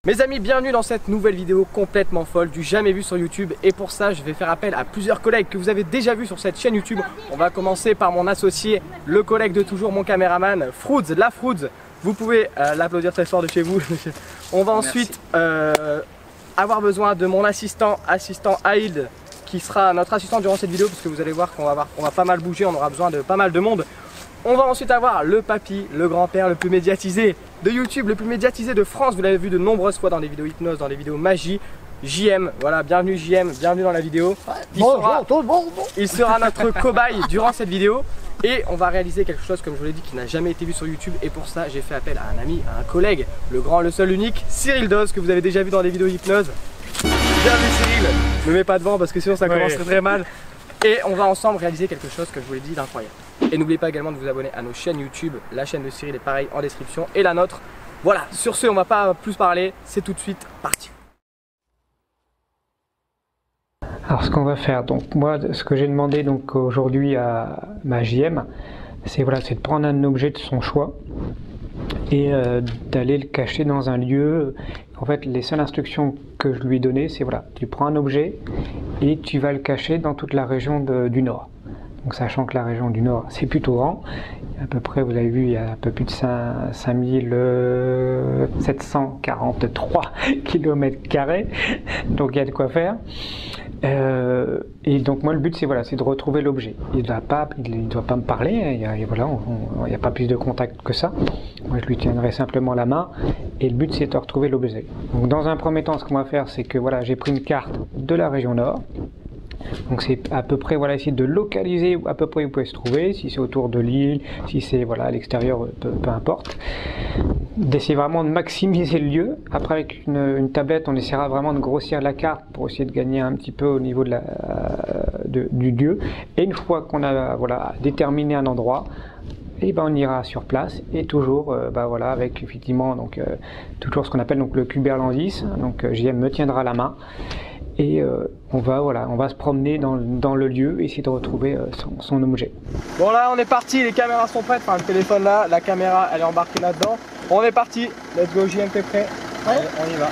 Mes amis, bienvenue dans cette nouvelle vidéo complètement folle, du jamais vu sur YouTube. Et pour ça, je vais faire appel à plusieurs collègues que vous avez déjà vus sur cette chaîne YouTube. On va commencer par mon associé, le collègue de toujours, mon caméraman, Frouds, la Frouds. Vous pouvez l'applaudir très fort de chez vous. On va ensuite avoir besoin de mon assistant Aïd, qui sera notre assistant durant cette vidéo, parce que vous allez voir qu'on va pas mal bouger, on aura besoin de pas mal de monde. On va ensuite avoir le papy, le grand-père le plus médiatisé de YouTube, le plus médiatisé de France. Vous l'avez vu de nombreuses fois dans des vidéos hypnose, dans des vidéos magie. JM, voilà, bienvenue JM, bienvenue dans la vidéo. Il sera notre cobaye durant cette vidéo. Et on va réaliser quelque chose, comme je vous l'ai dit, qui n'a jamais été vu sur YouTube. Et pour ça, j'ai fait appel à un ami, à un collègue, le grand, le seul, l'unique, Cyril Doz, que vous avez déjà vu dans des vidéos hypnose. Bienvenue Cyril. Ne me mets pas devant parce que sinon ça commencerait très mal. Et on va ensemble réaliser quelque chose, que je vous l'ai dit, d'incroyable. Et n'oubliez pas également de vous abonner à nos chaînes YouTube. La chaîne de Cyril est pareil en description, et la nôtre. Voilà, sur ce, on va pas plus parler, c'est tout de suite parti. Alors ce qu'on va faire, donc moi ce que j'ai demandé donc aujourd'hui à ma JM, c'est de prendre un objet de son choix et d'aller le cacher dans un lieu. En fait, les seules instructions que je lui ai données, c'est tu prends un objet et tu vas le cacher dans toute la région du Nord. Donc sachant que la région du Nord c'est plutôt grand, à peu près, vous avez vu, il y a un peu plus de 5743 km², donc il y a de quoi faire. Et donc moi le but c'est de retrouver l'objet. Il ne doit pas me parler, il n'y a pas plus de contact que ça. Moi je lui tiendrai simplement la main et le but c'est de retrouver l'objet. Donc dans un premier temps, ce qu'on va faire, c'est que j'ai pris une carte de la région Nord. Donc c'est à peu près essayer de localiser à peu près où il peut se trouver, si c'est autour de l'île, si c'est à l'extérieur, peu importe. D'essayer vraiment de maximiser le lieu. Après avec une tablette, on essaiera vraiment de grossir la carte pour essayer de gagner un petit peu au niveau du lieu. Et une fois qu'on a déterminé un endroit, et on ira sur place et toujours avec effectivement toujours ce qu'on appelle le Kuberlandis. Donc JM me tiendra la main. Et on va se promener dans le lieu et essayer de retrouver son objet. Bon là on est parti, les caméras sont prêtes, le téléphone là, la caméra elle est embarquée là-dedans. On est parti, let's go JM, t'es prêt? Ouais. Allez, on y va.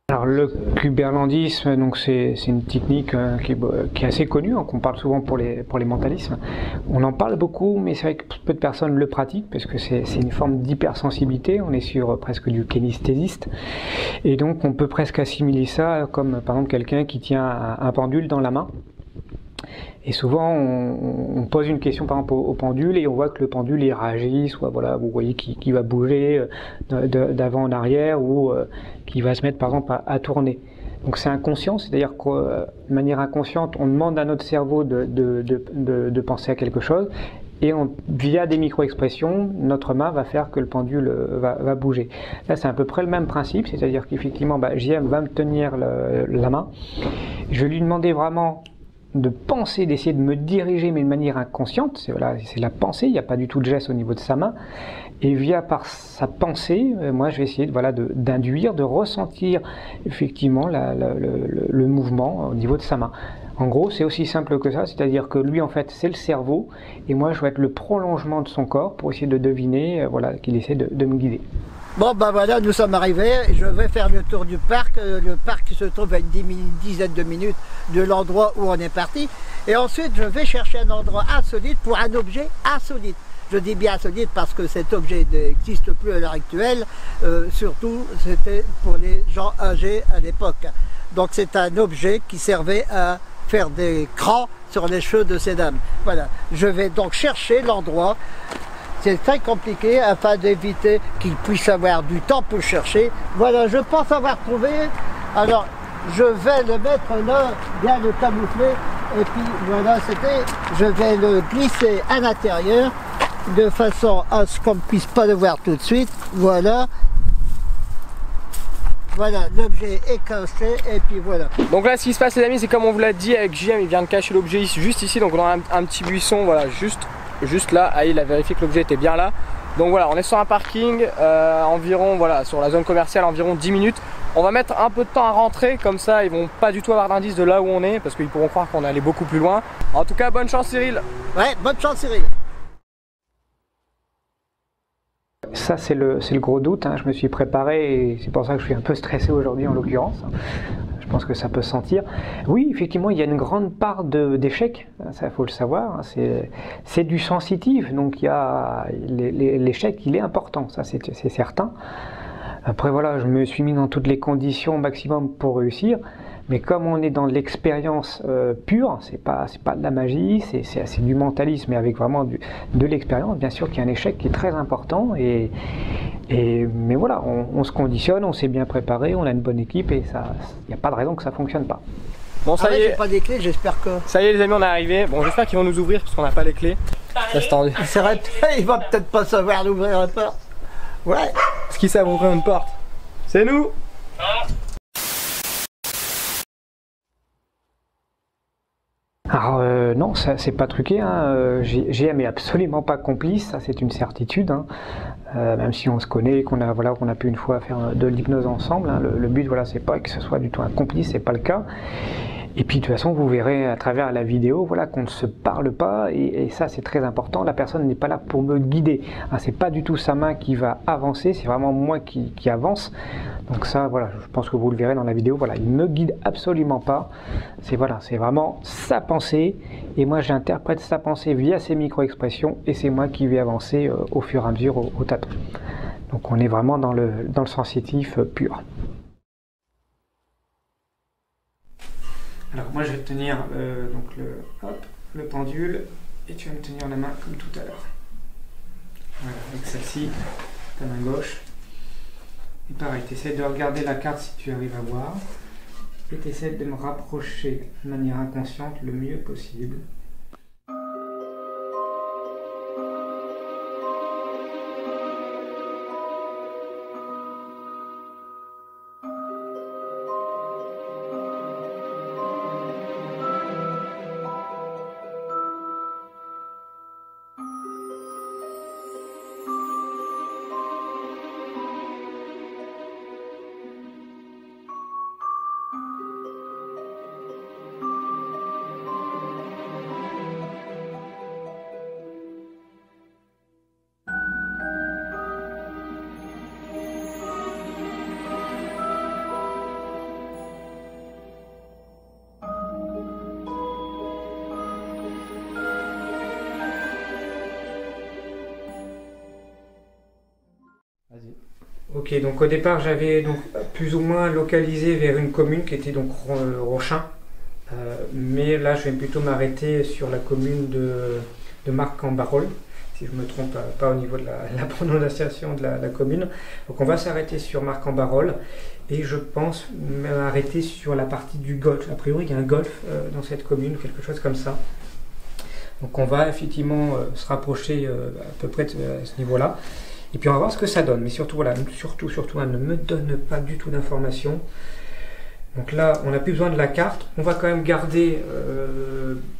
Alors le Kuberlandis, c'est une technique qui est assez connue, qu'on parle souvent pour les mentalismes. On en parle beaucoup, mais c'est vrai que peu de personnes le pratiquent parce que c'est une forme d'hypersensibilité. On est sur presque du kinesthésiste, et donc on peut presque assimiler ça comme par exemple quelqu'un qui tient un pendule dans la main. Et souvent on pose une question par exemple au pendule et on voit que le pendule il réagit, soit vous voyez qui va bouger d'avant en arrière, ou qui va se mettre par exemple à tourner. Donc c'est inconscient, c'est-à-dire que de manière inconsciente on demande à notre cerveau de penser à quelque chose, et via des micro-expressions, notre main va faire que le pendule va bouger. Là c'est à peu près le même principe, c'est-à-dire qu'effectivement JM va me tenir la main. Je vais lui demander vraiment de penser, d'essayer de me diriger, mais de manière inconsciente. C'est la pensée, il n'y a pas du tout de geste au niveau de sa main. Et par sa pensée, moi je vais essayer d'induire, de ressentir effectivement le mouvement au niveau de sa main. En gros, c'est aussi simple que ça, c'est-à-dire que lui en fait c'est le cerveau, et moi je vais être le prolongement de son corps pour essayer de deviner qu'il essaie de me guider. Bon nous sommes arrivés, je vais faire le tour du parc. Le parc se trouve à une dizaine de minutes de l'endroit où on est parti. Et ensuite je vais chercher un endroit insolite pour un objet insolite. Je dis bien insolite parce que cet objet n'existe plus à l'heure actuelle, surtout c'était pour les gens âgés à l'époque. Donc c'est un objet qui servait à faire des crans sur les cheveux de ces dames. Voilà, je vais donc chercher l'endroit. C'est très compliqué afin d'éviter qu'ils puissent avoir du temps pour le chercher. Voilà, je pense avoir trouvé. Alors, je vais le mettre là, bien le camoufler. Et puis voilà, je vais le glisser à l'intérieur de façon à ce qu'on ne puisse pas le voir tout de suite. Voilà. Voilà, l'objet est caché et puis voilà. Donc là ce qui se passe les amis, c'est comme on vous l'a dit avec JM, il vient de cacher l'objet juste ici. Donc on a un petit buisson, voilà, juste là. Ah, il a vérifié que l'objet était bien là. Donc voilà, on est sur un parking, environ, voilà, sur la zone commerciale, environ 10 minutes. On va mettre un peu de temps à rentrer, comme ça ils vont pas du tout avoir d'indice de là où on est, parce qu'ils pourront croire qu'on est allé beaucoup plus loin. En tout cas, bonne chance Cyril. Ouais, bonne chance Cyril. Ça c'est le gros doute, hein. Je me suis préparé et c'est pour ça que je suis un peu stressé aujourd'hui en l'occurrence. Je pense que ça peut se sentir. Oui, effectivement, il y a une grande part d'échec, ça faut le savoir, hein. C'est du sensitif, donc l'échec il est important, ça c'est certain. Après voilà, je me suis mis dans toutes les conditions au maximum pour réussir. Mais comme on est dans de l'expérience pure, c'est pas de la magie, c'est du mentalisme, mais avec vraiment de l'expérience. Bien sûr qu'il y a un échec qui est très important, mais voilà, on se conditionne, on s'est bien préparé, on a une bonne équipe et il n'y a pas de raison que ça fonctionne pas. Bon, ça y est. J'ai pas des clés, j'espère que. Ça y est les amis, on est arrivé. Bon, j'espère qu'ils vont nous ouvrir parce qu'on n'a pas les clés. Reste tendu. Il va peut-être pas savoir ouvrir la porte. Ouais. Est-ce qu'ils savent ouvrir une porte? C'est nous. Alors non, ça c'est pas truqué, hein. GM est absolument pas complice, ça c'est une certitude, hein. Même si on se connaît, qu'on a pu une fois faire de l'hypnose ensemble, hein. Le but voilà, c'est pas que ce soit du tout un complice, c'est pas le cas. Et puis de toute façon vous verrez à travers la vidéo voilà, qu'on ne se parle pas et ça c'est très important, la personne n'est pas là pour me guider, hein, c'est pas du tout sa main qui va avancer, c'est vraiment moi qui avance. Donc ça voilà, je pense que vous le verrez dans la vidéo, voilà, il ne me guide absolument pas, c'est vraiment sa pensée et moi j'interprète sa pensée via ses micro-expressions et c'est moi qui vais avancer au fur et à mesure au tâton. Donc on est vraiment dans le sensitif pur. Alors moi je vais tenir donc le pendule et tu vas me tenir la main comme tout à l'heure. Voilà, avec celle-ci, ta main gauche. Et pareil, tu essaies de regarder la carte si tu arrives à voir. Et tu essaies de me rapprocher de manière inconsciente le mieux possible. Ok, donc au départ j'avais donc plus ou moins localisé vers une commune qui était donc Rochin, mais là je vais plutôt m'arrêter sur la commune de Marc-en-Barœul, si je ne me trompe pas au niveau de la prononciation de la commune. Donc on va s'arrêter sur Marc-en-Barœul et je pense m'arrêter sur la partie du golfe. A priori il y a un golfe dans cette commune, quelque chose comme ça. Donc on va effectivement se rapprocher à peu près de ce niveau-là. Et puis on va voir ce que ça donne, mais surtout, voilà, surtout, elle ne me donne pas du tout d'informations. Donc là, on n'a plus besoin de la carte. On va quand même garder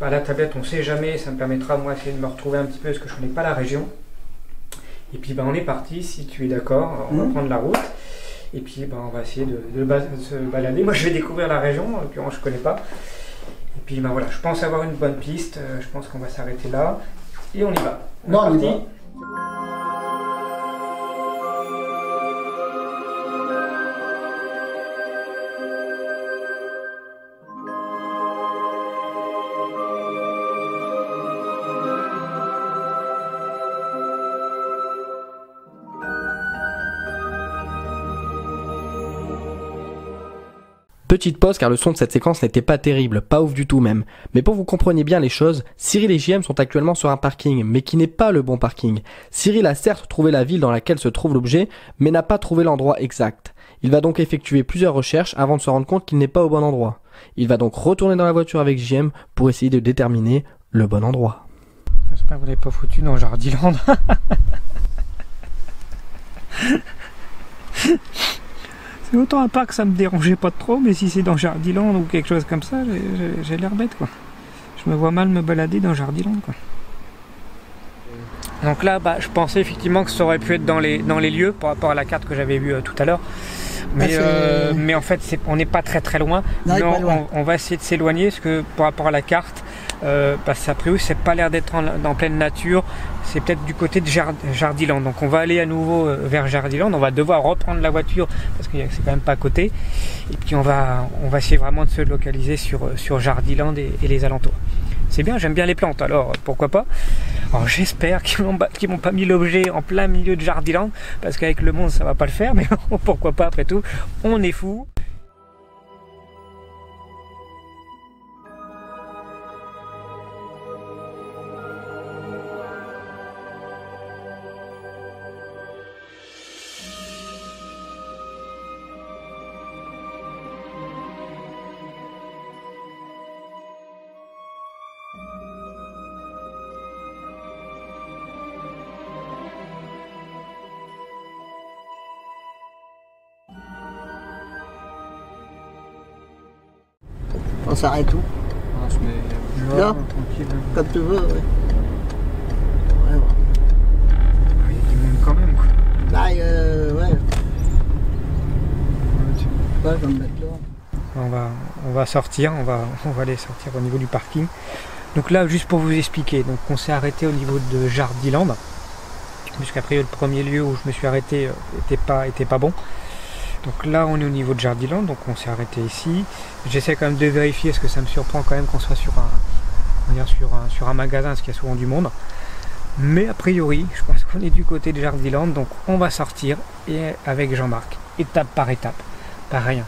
la tablette, on ne sait jamais, ça me permettra moi essayer de me retrouver un petit peu, parce que je ne connais pas la région. Et puis on est parti, si tu es d'accord, on va prendre la route. Et puis on va essayer de se balader. Moi je vais découvrir la région, en l'occurrence je ne connais pas. Et puis voilà, je pense avoir une bonne piste, je pense qu'on va s'arrêter là. Et on y va. On est parti. Petite pause car le son de cette séquence n'était pas terrible, pas ouf du tout même. Mais pour que vous compreniez bien les choses, Cyril et JM sont actuellement sur un parking, mais qui n'est pas le bon parking. Cyril a certes trouvé la ville dans laquelle se trouve l'objet, mais n'a pas trouvé l'endroit exact. Il va donc effectuer plusieurs recherches avant de se rendre compte qu'il n'est pas au bon endroit. Il va donc retourner dans la voiture avec JM pour essayer de déterminer le bon endroit. J'espère que vous l'avez pas foutu dans Jardiland. C'est autant un parc, ça me dérangeait pas trop, mais si c'est dans Jardiland ou quelque chose comme ça, j'ai l'air bête quoi. Je me vois mal me balader dans Jardiland quoi. Donc là, je pensais effectivement que ça aurait pu être dans les lieux par rapport à la carte que j'avais vue tout à l'heure. Mais en fait, on n'est pas très loin. Non, on va essayer de s'éloigner parce que par rapport à la carte, parce qu'à priori, c'est pas l'air d'être en pleine nature. C'est peut-être du côté de Jardiland. Donc on va aller à nouveau vers Jardiland. On va devoir reprendre la voiture parce que c'est quand même pas à côté. Et puis on va essayer vraiment de se localiser sur Jardiland et les alentours. C'est bien, j'aime bien les plantes, alors pourquoi pas. Alors j'espère qu'ils m'ont pas mis l'objet en plein milieu de Jardiland, parce qu'avec le monde ça va pas le faire, mais pourquoi pas après tout, on est fou. On s'arrête où? On se met là, tranquille. comme tu veux. Ouais. Il y a du monde quand même, quoi. Là, ouais. Ouais, je vais me mettre là. On va sortir, on va aller sortir au niveau du parking. Donc là, juste pour vous expliquer, donc on s'est arrêté au niveau de Jardiland, puisqu'après le premier lieu où je me suis arrêté était pas bon. Donc là on est au niveau de Jardiland, donc on s'est arrêté ici. J'essaie quand même de vérifier, parce que ça me surprend quand même qu'on soit sur un magasin, parce qu'il y a souvent du monde. Mais a priori, je pense qu'on est du côté de Jardiland, donc on va sortir et avec Jean-Marc, étape par étape, par rien.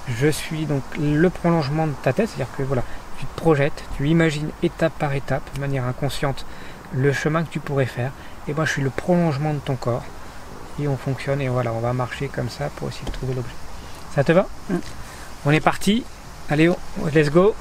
Je suis donc le prolongement de ta tête, c'est-à-dire que voilà, tu te projettes, tu imagines étape par étape, de manière inconsciente, le chemin que tu pourrais faire. Et moi je suis le prolongement de ton corps. Et on fonctionne et voilà, on va marcher comme ça pour essayer de trouver l'objet. Ça te va? On est parti. Allez, let's go.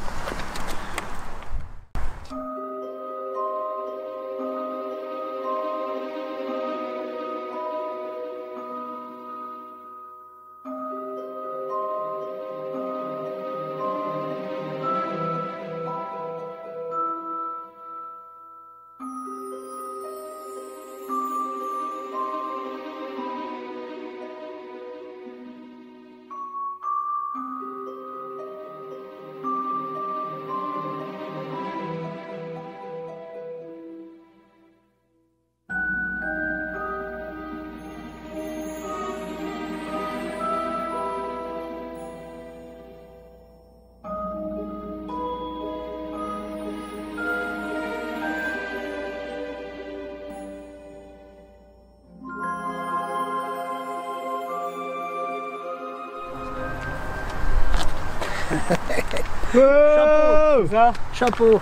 Chapeau.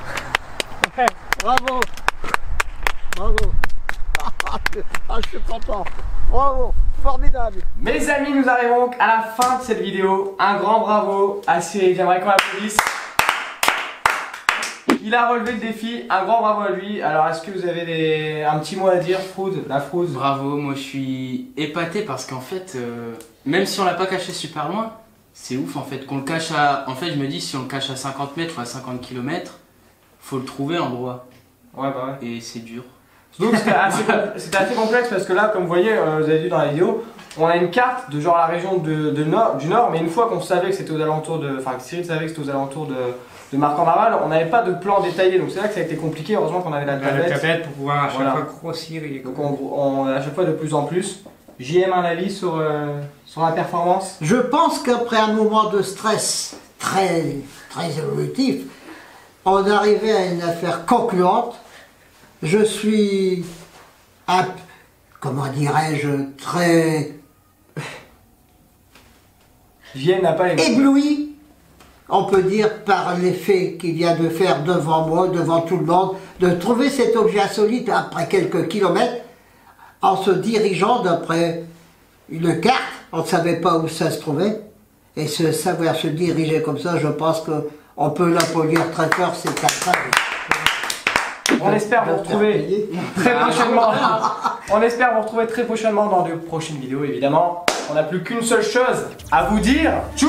Chapeau. Bravo. Bravo. Ah, je suis content. Bravo. Formidable. Mes amis, nous arrivons à la fin de cette vidéo. Un grand bravo à Cyril, j'aimerais qu'on l'applaudisse. Il a relevé le défi, un grand bravo à lui. Alors est-ce que vous avez un petit mot à dire, Froud, la Froud? Bravo, moi je suis épaté parce qu'en fait, même si on l'a pas caché super loin, c'est ouf en fait. Qu'on le cache à... En fait je me dis si on le cache à 50 mètres ou à 50 km, faut le trouver l'endroit. Ouais bah ouais. Et c'est dur. Donc c'était assez complexe parce que là, comme vous voyez, vous avez vu dans la vidéo, on a une carte de genre la région du nord, mais une fois qu'on savait que c'était aux alentours de... Enfin que Cyril savait que c'était aux alentours de Marc-en-Barral, on n'avait pas de plan détaillé, donc c'est là que ça a été compliqué. Heureusement qu'on avait la tablette pour pouvoir à chaque voilà. fois grossir. Donc on à chaque fois de plus en plus. JM, un avis sur la performance? Je pense qu'après un moment de stress très évolutif, on est arrivé à une affaire concluante. Je suis, comment dirais-je, très JM n'a pas les ébloui, on peut dire, par l'effet qu'il vient de faire devant moi, devant tout le monde, de trouver cet objet insolite après quelques kilomètres, en se dirigeant d'après une carte, on ne savait pas où ça se trouvait, et savoir se diriger comme ça, je pense qu'on peut l'applaudir très fort, c'est un travail. On espère vous retrouver très prochainement. On espère vous retrouver très prochainement dans de prochaines vidéos, évidemment. On n'a plus qu'une seule chose à vous dire. Tchuss!